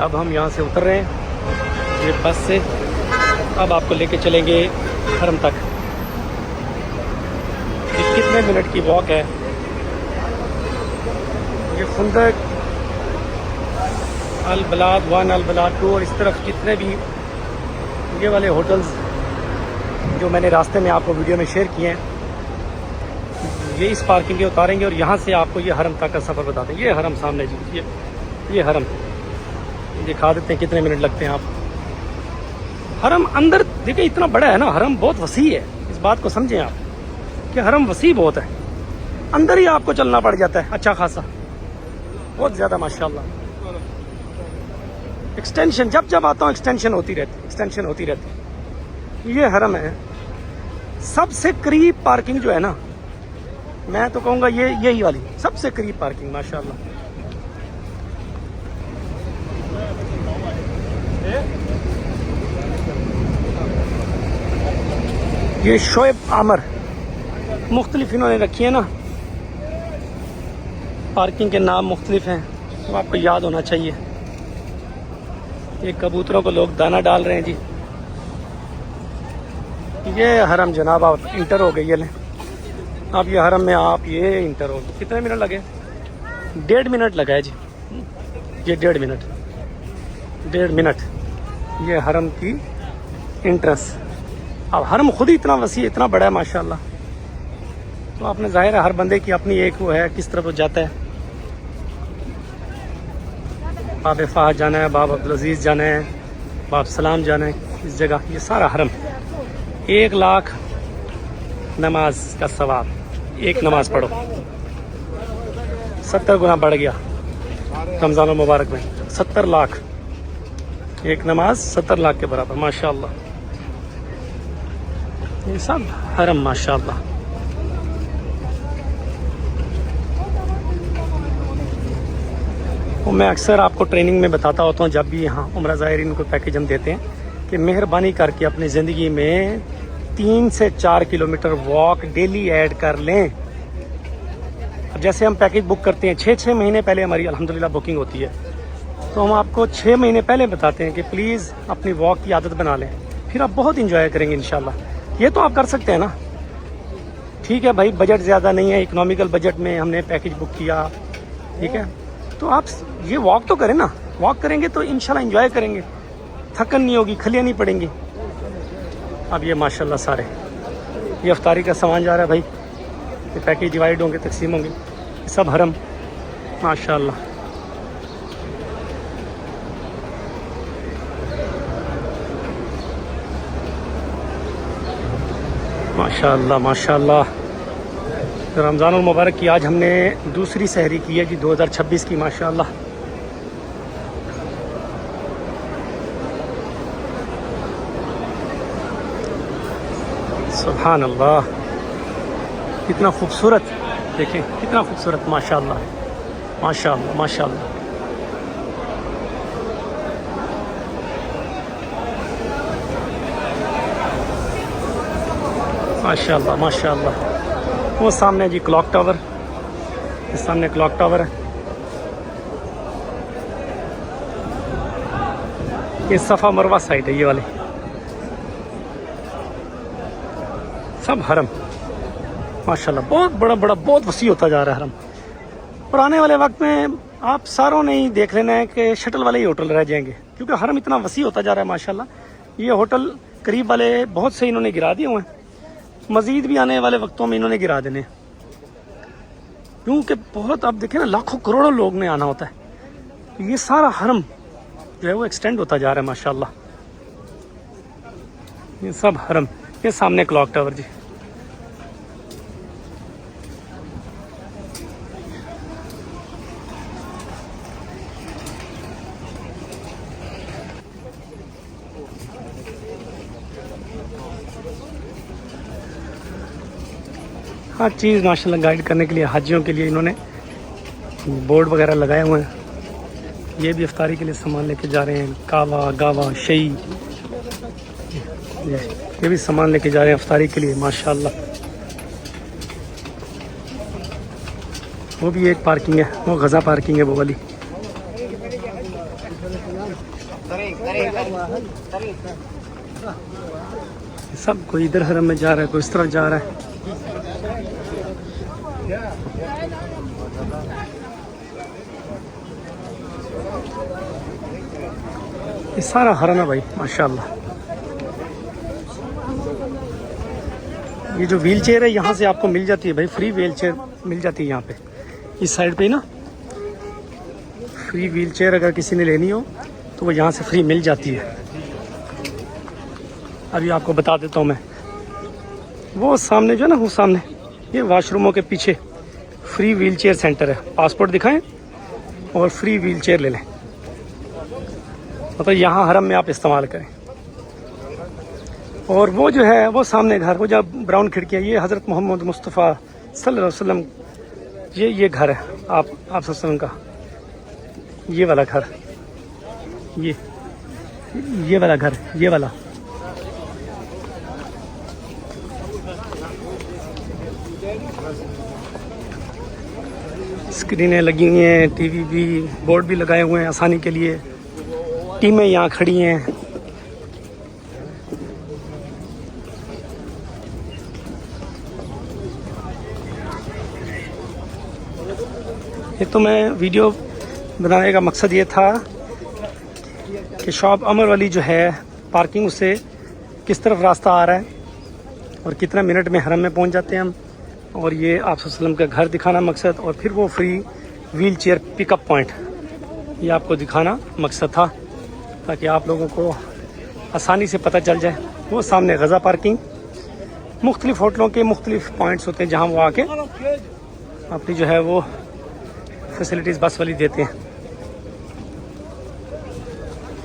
अब हम यहाँ से उतर रहे हैं ये बस से। अब आपको लेके चलेंगे हरम तक। ये कितने मिनट की वॉक है। ये फुंदक, अल बलाद 1, अल बलाद 2 और इस तरफ जितने भी ये वाले होटल्स जो मैंने रास्ते में आपको वीडियो में शेयर किए हैं, ये इस पार्किंग के उतारेंगे और यहाँ से आपको ये हरम तक का सफ़र बताते हैं। ये हरम सामने जी, ये हरम दिखा देते हैं कितने मिनट लगते हैं। आप हरम अंदर देखिए, इतना बड़ा है ना, हरम बहुत वसी है। इस बात को समझें आप कि हरम वसी बहुत है। अंदर ही आपको चलना पड़ जाता है अच्छा खासा, बहुत ज़्यादा माशाल्लाह। एक्सटेंशन जब आता हूँ एक्सटेंशन होती रहती। ये हरम है। सबसे करीब पार्किंग जो है ना, मैं तो कहूँगा यही वाली सबसे करीब पार्किंग माशाल्लाह। ये शोएब आमर मुख्तलिफ इन्होंने रखी है ना, पार्किंग के नाम मुख्तलिफ हैं, तो आपको याद होना चाहिए। ये कबूतरों को लोग दाना डाल रहे हैं जी। ये हरम जनाब आप इंटर हो गई है। अब ये हरम में आप ये इंटर हो, कितने मिनट लगे? 1.5 मिनट लगा है जी। ये 1.5 मिनट ये हरम की इंट्रेंस। अब हरम खुद ही इतना वसी, इतना बड़ा है माशाल्लाह, तो आपने जाहिर है हर बंदे की अपनी एक वो है किस तरफ वो जाता है। बाब फहद जाना है, बाब अब्दुल अजीज़ जाना है, बाब सलाम जाना है, इस जगह ये सारा हरम। 1 लाख नमाज का सवाब, एक नमाज पढ़ो 70 गुना बढ़ गया रमज़ान मुबारक में। 70 लाख, एक नमाज 70 लाख के बराबर माशाल्लाह। ये सब हरम माशाल्लाह। वो मैं अक्सर आपको ट्रेनिंग में बताता होता हूँ जब भी यहाँ उम्रा ज़ायरीन को पैकेज हम देते हैं, कि मेहरबानी करके अपनी ज़िंदगी में 3 से 4 किलोमीटर वॉक डेली ऐड कर लें। अब जैसे हम पैकेज बुक करते हैं 6 महीने पहले हमारी अल्हम्दुलिल्लाह बुकिंग होती है, तो हम आपको 6 महीने पहले बताते हैं कि प्लीज़ अपनी वॉक की आदत बना लें, फिर आप बहुत इंजॉय करेंगे इंशाल्लाह। ये तो आप कर सकते हैं ना, ठीक है भाई, बजट ज़्यादा नहीं है, इकोनॉमिकल बजट में हमने पैकेज बुक किया, ठीक है, तो आप ये वॉक तो करें ना। वॉक करेंगे तो इंशाल्लाह इंजॉय करेंगे, थकन नहीं होगी, खलियाँ नहीं पड़ेंगी। अब ये माशाल्लाह सारे ये अफ्तारी का सामान जा रहा है भाई, ये पैकेज डिवाइड होंगे, तकसीम होंगे, सब हरम माशाल्लाह। माशाल्लाह माशाल्लाह। रमज़ान मुबारक की आज हमने दूसरी सहरी की है जी 2026 की माशाल्लाह। सुभान अल्लाह, कितना खूबसूरत, देखें कितना खूबसूरत माशाल्लाह माशाल्लाह माशाल्लाह। माशाल्लाह माशाल्लाह। वो सामने जी क्लॉक टावर, इस सामने क्लॉक टावर है। ये सफ़ा मरवा साइड है, ये वाली सब हरम माशाल्लाह। बहुत बड़ा बहुत वसी होता जा रहा है हरम। और आने वाले वक्त में आप सारों ने ही देख लेना है कि शटल वाले ही होटल रह जाएंगे, क्योंकि हरम इतना वसी होता जा रहा है माशाल्लाह। ये होटल करीब वाले बहुत से इन्होंने गिरा दिए हुए हैं, मज़ीद भी आने वाले वक्तों में इन्होंने गिरा देने, क्योंकि बहुत, आप देखें ना, लाखों करोड़ों लोग ने आना होता है। ये सारा हरम जो है वो एक्सटेंड होता जा रहा है माशाल्लाह। ये सब हरम। ये सामने क्लॉक टावर जी। हर चीज़ माशाल्लाह गाइड करने के लिए हाजियों के लिए इन्होंने बोर्ड वगैरह लगाए हुए हैं। ये भी इफ्तारी के लिए सामान लेके जा रहे हैं, कावा गावा शई, ये भी सामान लेके जा रहे हैं इफ्तारी के लिए माशाल्लाह। वो भी एक पार्किंग है, वो गज़ा पार्किंग है वो वाली। सब कोई इधर हरम में जा रहा है, कोई इस तरफ जा रहा है। ये सारा हरम है भाई माशाल्लाह। ये जो व्हील चेयर है यहाँ से आपको मिल जाती है भाई, फ्री व्हील चेयर मिल जाती है यहाँ पे, इस साइड पे ना फ्री व्हील चेयर अगर किसी ने लेनी हो तो वो यहाँ से फ्री मिल जाती है। अभी आपको बता देता हूँ मैं, वो सामने जो है ना, वो सामने ये वॉशरूमों के पीछे फ्री व्हील चेयर सेंटर है। पासपोर्ट दिखाएं और फ्री व्हील चेयर ले लें, मतलब यहाँ हरम में आप इस्तेमाल करें। और वो जो है वो सामने घर, वो जब ब्राउन खिड़कियाँ, ये हज़रत मोहम्मद मुस्तफ़ा सल्लल्लाहु अलैहि वसल्लम, ये घर है आप सल्लल्लाहु अलैहि वसल्लम का, ये वाला घर, ये वाला घर, ये वाला। स्क्रीनें लगी हुई हैं, टीवी भी, बोर्ड भी लगाए हुए हैं आसानी के लिए। टीमें यहाँ खड़ी हैं। ये तो मैं वीडियो बनाने का मकसद ये था कि शॉप अमर वाली जो है पार्किंग, उससे किस तरफ रास्ता आ रहा है और कितना मिनट में हरम में पहुंच जाते हैं हम, और ये आप वसल्लम का घर दिखाना मकसद, और फिर वो free wheel chair pickup point, ये आपको दिखाना मकसद था ताकि आप लोगों को आसानी से पता चल जाए। वो सामने गज़ा पार्किंग, मुख्तलिफ़ होटलों के मुख्तलिफ़ पॉइंट्स होते हैं जहाँ वो आके अपनी जो है वो फैसिलिटीज़ बस वाली देते हैं।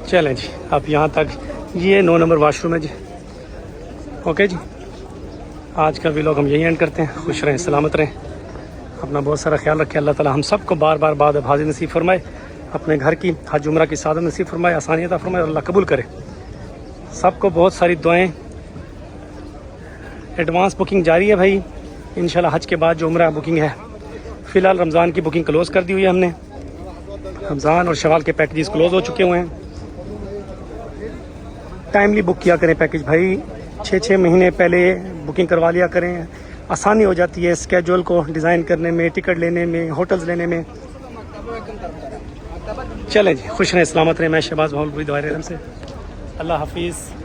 चलें जी, आप यहाँ तक, ये 9 नंबर वाशरूम है जी। ओके जी, आज का व्लॉग हम यही एंड करते हैं। खुश रहें, सलामत रहें, अपना बहुत सारा ख्याल रखें। अल्लाह ताला हम सबको बार बार बाद हाजिर नसीब फरमाए, अपने घर की हज उम्रा की सादत नसीब फरमाए, आसानियत फरमाए, अल्लाह कबूल करे। सबको बहुत सारी दुआएं। एडवांस बुकिंग जारी है भाई, इंशाल्लाह हज के बाद जो उम्रा बुकिंग है, फ़िलहाल रमज़ान की बुकिंग क्लोज़ कर दी हुई है हमने। रमज़ान और शवाल के पैकेजेस क्लोज़ हो चुके हुए हैं। टाइमली बुक किया करें पैकेज भाई, 6 महीने पहले बुकिंग करवा लिया करें, आसानी हो जाती है स्केड्यूल को डिज़ाइन करने में, टिकट लेने में, होटल्स लेने में। चलें जी, खुश रहें, सलामत रहें। मैं शहबाज भावलपुरी, दुआए रहम से। अल्लाह हाफिज़।